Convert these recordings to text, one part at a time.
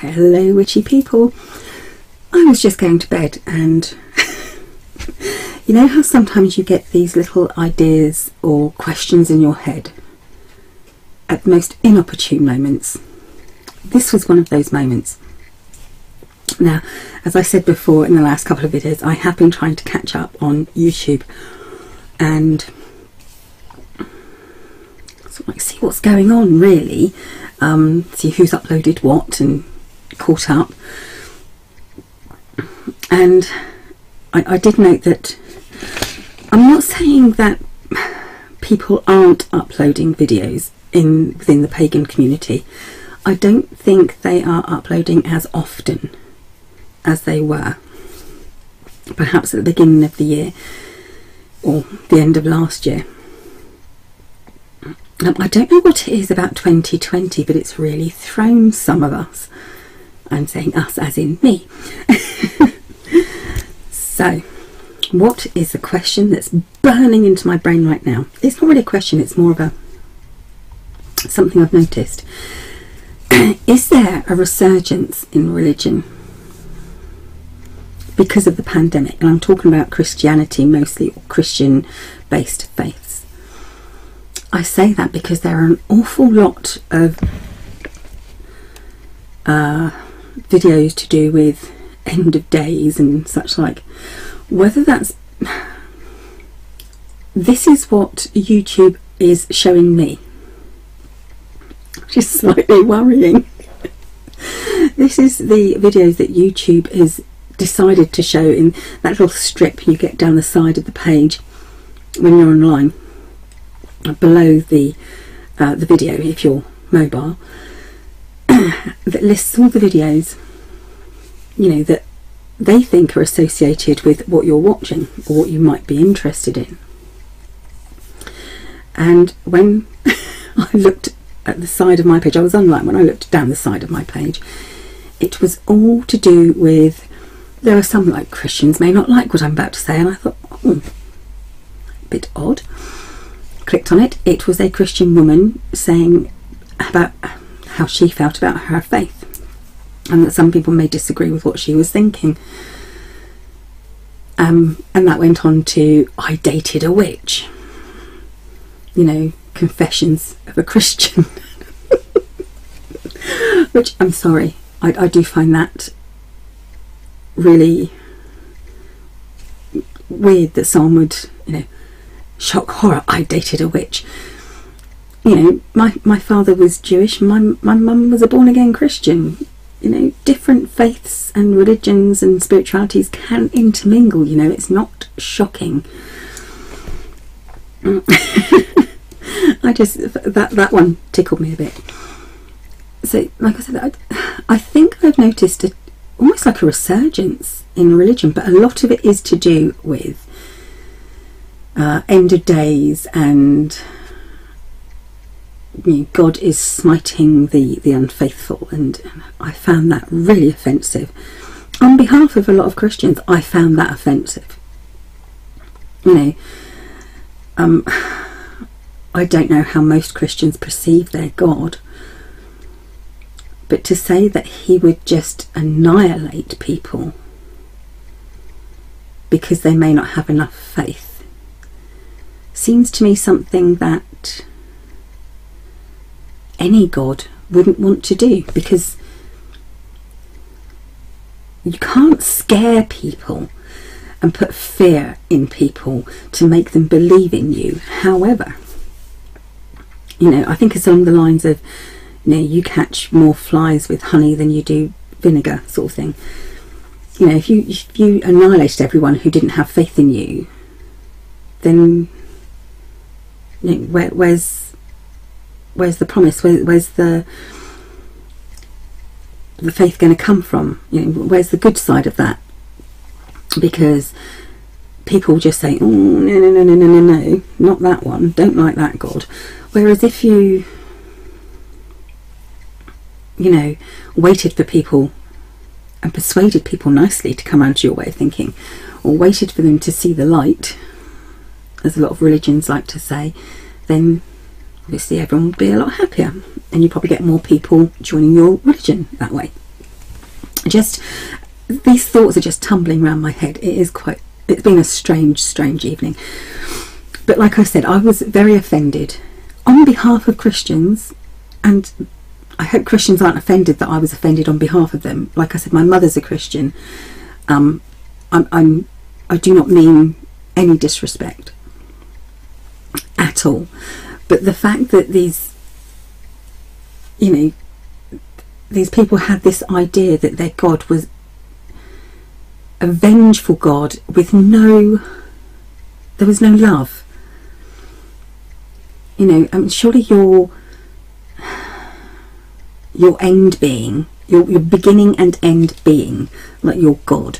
Hello witchy people. I was just going to bed and you know how sometimes you get these little ideas or questions in your head at the most inopportune moments. This was one of those moments. Now, as I said before in the last couple of videos, I have been trying to catch up on YouTube and sort of like see what's going on really, see who's uploaded what and caught up. And I did note that I'm not saying that people aren't uploading videos within the pagan community. I don't think they are uploading as often as they were perhaps at the beginning of the year or the end of last year. I don't know what it is about 2020, but it's really thrown some of us. I'm saying us as in me. So, what is the question that's burning into my brain right now? It's not really a question, it's more of something I've noticed. Is there a resurgence in religion because of the pandemic? And I'm talking about Christianity mostly, or Christian-based faiths. I say that because there are an awful lot of videos to do with end of days and such like. Whether that's... This is what YouTube is showing me, which is slightly worrying. This is the videos that YouTube has decided to show in that little strip you get down the side of the page when you're online, below the video if you're mobile, that lists all the videos, you know, that they think are associated with what you're watching or what you might be interested in. And when I looked at the side of my page, I was unlike when I looked down the side of my page, it was all to do with, there are some like Christians may not like what I'm about to say, and I thought, oh, a bit odd. Clicked on it. It was a Christian woman saying about how she felt about her faith, and that some people may disagree with what she was thinking. And that went on to, I dated a witch. You know, confessions of a Christian. Which, I'm sorry, I do find that really weird that someone would, you know, shock horror, I dated a witch. You know, my father was Jewish, my mum was a born-again Christian. You know, different faiths and religions and spiritualities can intermingle, you know, it's not shocking. I just, that one tickled me a bit. So, like I said, I think I've noticed almost like a resurgence in religion, but a lot of it is to do with end of days and, you know, God is smiting the unfaithful, and I found that really offensive. On behalf of a lot of Christians, I found that offensive. You know, I don't know how most Christians perceive their God, but to say that he would just annihilate people because they may not have enough faith seems to me something that any God wouldn't want to do, because you can't scare people and put fear in people to make them believe in you. However, you know, I think it's along the lines of, you know, you catch more flies with honey than you do vinegar, sort of thing. You know, if you annihilated everyone who didn't have faith in you, then, you know, where's the promise? Where's the faith going to come from? You know, where's the good side of that? Because people just say, oh, no, not that one, don't like that God. Whereas if you know, waited for people and persuaded people nicely to come around to your way of thinking, or waited for them to see the light, as a lot of religions like to say, then obviously everyone would be a lot happier, and you probably get more people joining your religion that way. just these thoughts are just tumbling around my head. It's been a strange evening. But like I said, I was very offended on behalf of Christians, and I hope Christians aren't offended that I was offended on behalf of them. Like I said, my mother's a Christian. I do not mean any disrespect at all, but the fact that these people had this idea that their God was a vengeful God with there was no love. Surely your end being, your beginning and end being, like your God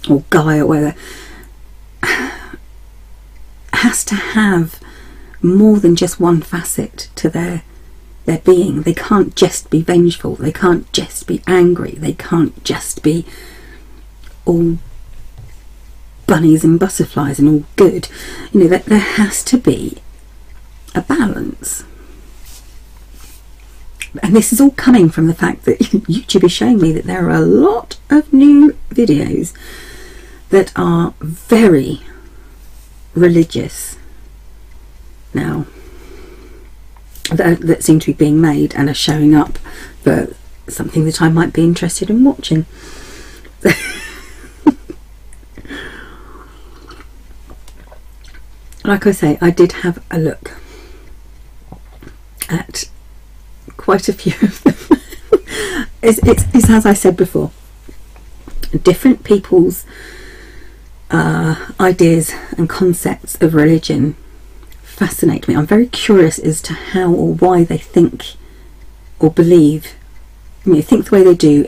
or Gaia or whatever, has to have more than just one facet to their being. They can't just be vengeful, they can't just be angry, they can't just be all bunnies and butterflies and all good. That there has to be a balance. And this is all coming from the fact that YouTube is showing me that there are a lot of new videos that are very religious now, that seem to be being made and are showing up for something that I might be interested in watching. Like I say, I did have a look at quite a few of them. It's as I said before, different people's ideas and concepts of religion fascinate me. I'm very curious as to how or why they think or believe, think the way they do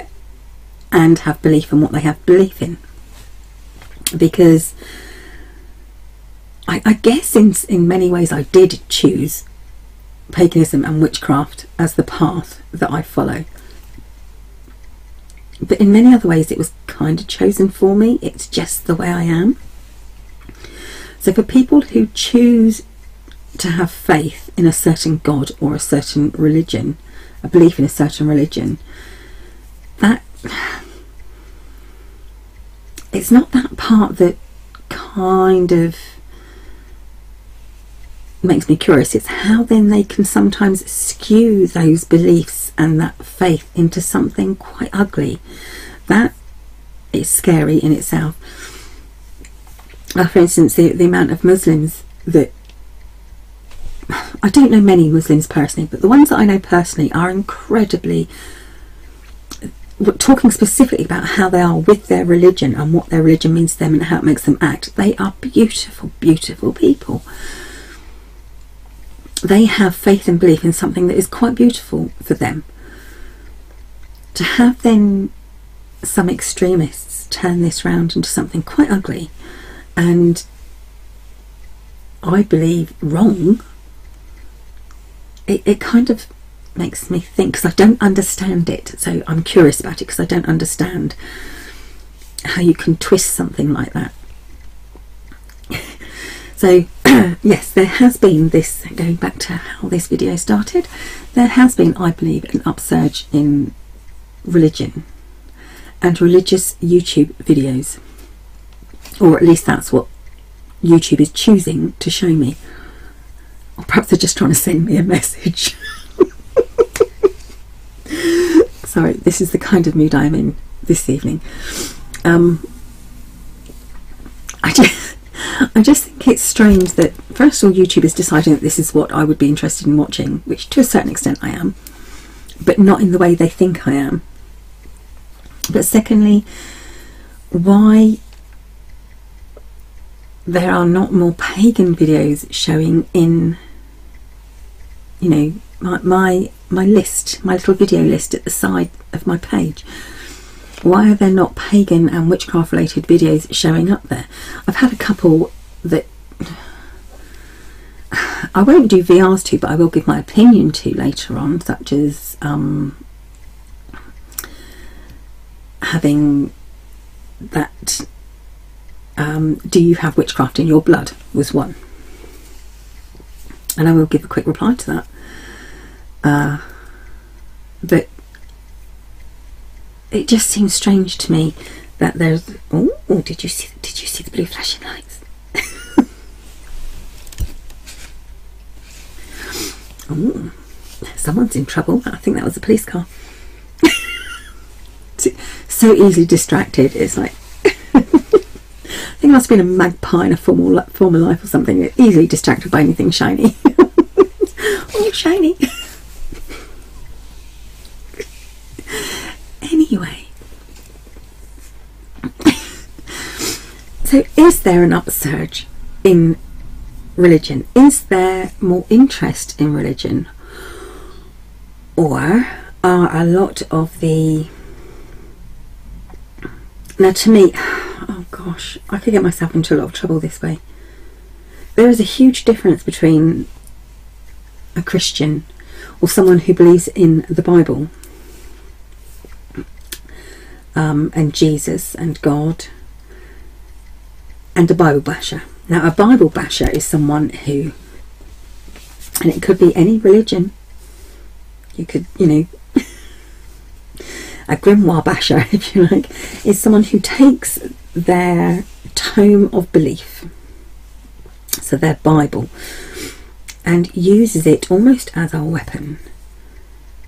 and have belief in what they have belief in. Because I guess in many ways I did choose paganism and witchcraft as the path that I follow. But in many other ways it was kind of chosen for me. It's just the way I am. So for people who choose to have faith in a certain God or a certain religion, a belief in a certain religion, that it's not that part that kind of makes me curious. It's how then they can sometimes skew those beliefs and that faith into something quite ugly. That is scary in itself. For instance, the amount of Muslims that, I don't know many Muslims personally, but the ones that I know personally are incredibly, talking specifically about how they are with their religion and what their religion means to them and how it makes them act. They are beautiful, beautiful people. They have faith and belief in something that is quite beautiful for them. To have then some extremists turn this round into something quite ugly and, I believe, wrong, it kind of makes me think, because I don't understand it, so I'm curious about it because I don't understand how you can twist something like that. So yes, there has been this, going back to how this video started, there has been, I believe, an upsurge in religion and religious YouTube videos, or at least that's what YouTube is choosing to show me. Or perhaps they're just trying to send me a message. Sorry, this is the kind of mood I'm in this evening. I just think it's strange that, first of all, YouTube is deciding that this is what I would be interested in watching, which to a certain extent I am, but not in the way they think I am. But secondly, why there are not more pagan videos showing in, my list, my little video list at the side of my page. Why are there not pagan and witchcraft related videos showing up there? I've had a couple that I won't do VRs to, but I will give my opinion to later on, such as having that do you have witchcraft in your blood was one, and I will give a quick reply to that. But it just seems strange to me that there's... Oh, did you see the blue flashing lights? Oh, someone's in trouble. I think that was a police car. So easily distracted. It's like... I think I must have been a magpie in a former life or something. Easily distracted by anything shiny. Oh, shiny. Anyway. So is there an upsurge in religion? Is there more interest in religion? Or are a lot of the... Now to me, oh gosh, I could get myself into a lot of trouble this way. There is a huge difference between a Christian or someone who believes in the Bible and Jesus and God, and a Bible basher. Now a Bible basher is someone who, and it could be any religion, you could, you know, a grimoire basher, if you like, is someone who takes their tome of belief, so their Bible, and uses it almost as a weapon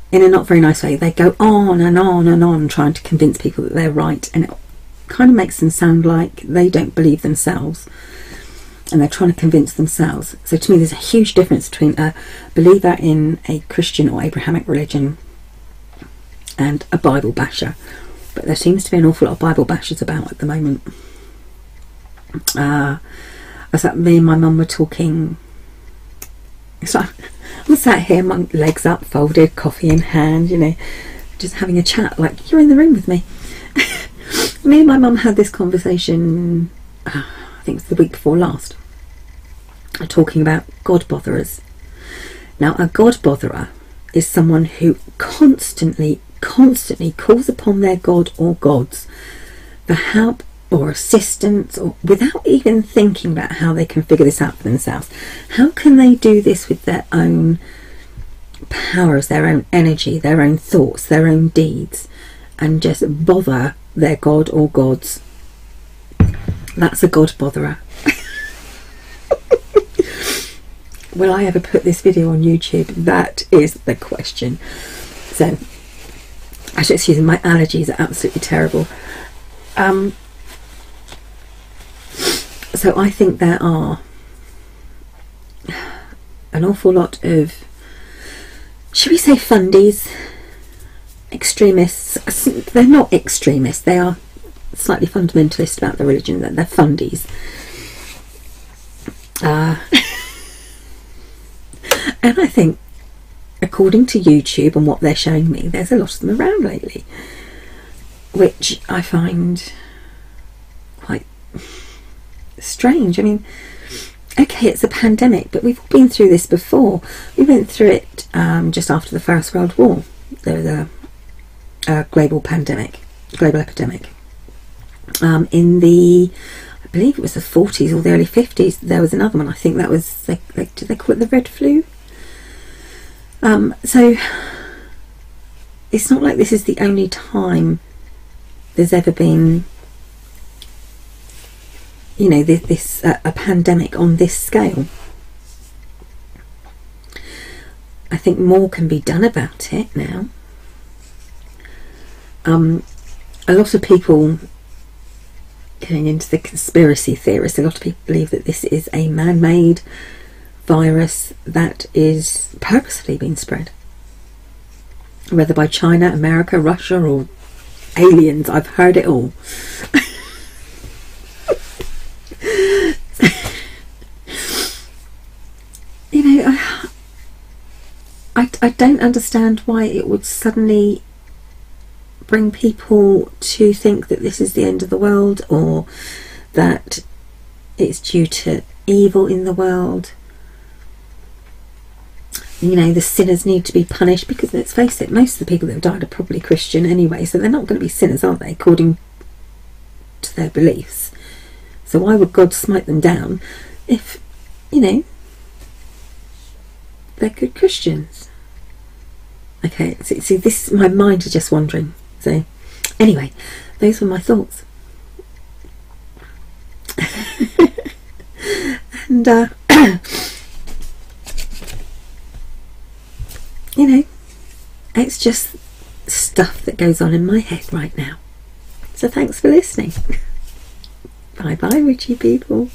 in a not very nice way. They go on and on and on trying to convince people that they're right, and it kind of makes them sound like they don't believe themselves and they're trying to convince themselves. So to me there's a huge difference between a believer in a Christian or Abrahamic religion and a Bible basher. But there seems to be an awful lot of Bible bashers about at the moment. I was like, me and my mum were talking, so I'm sat here, my legs up, folded, coffee in hand, you know, just having a chat like you're in the room with me. Me and my mum had this conversation, I think it was the week before last, talking about God botherers. Now a God botherer is someone who constantly calls upon their God or gods for help or assistance, or without even thinking about how they can figure this out for themselves. How can they do this with their own powers, their own energy, their own thoughts, their own deeds, and just bother their God or gods? That's a God botherer. Will I ever put this video on YouTube? That is the question. So, actually, excuse me, my allergies are absolutely terrible. So I think there are an awful lot of, should we say fundies, extremists. They're not extremists, they are slightly fundamentalist about the religion, that they're fundies. And I think, according to YouTube and what they're showing me, there's a lot of them around lately, which I find quite strange. I mean, okay, it's a pandemic, but we've all been through this before. We went through it just after the First World War. There was a global epidemic. In the, I believe it was the 40s or the early 50s, there was another one. I think that was, did they call it the Red Flu? So it's not like this is the only time there's ever been, you know, this a pandemic on this scale. I think more can be done about it now. A lot of people, getting into the conspiracy theorists, a lot of people believe that this is a man-made virus that is purposely being spread, whether by China, America, Russia, or aliens. I've heard it all. You know, I don't understand why it would suddenly bring people to think that this is the end of the world, or that it's due to evil in the world. You know, the sinners need to be punished, because let's face it, most of the people that have died are probably Christian anyway, so they're not going to be sinners, are they, according to their beliefs? So why would God smite them down if, you know, they're good Christians? Okay, see, this, my mind is just wandering. So Anyway, those were my thoughts. And you know, it's just stuff that goes on in my head right now. So thanks for listening. Bye bye, witchy people.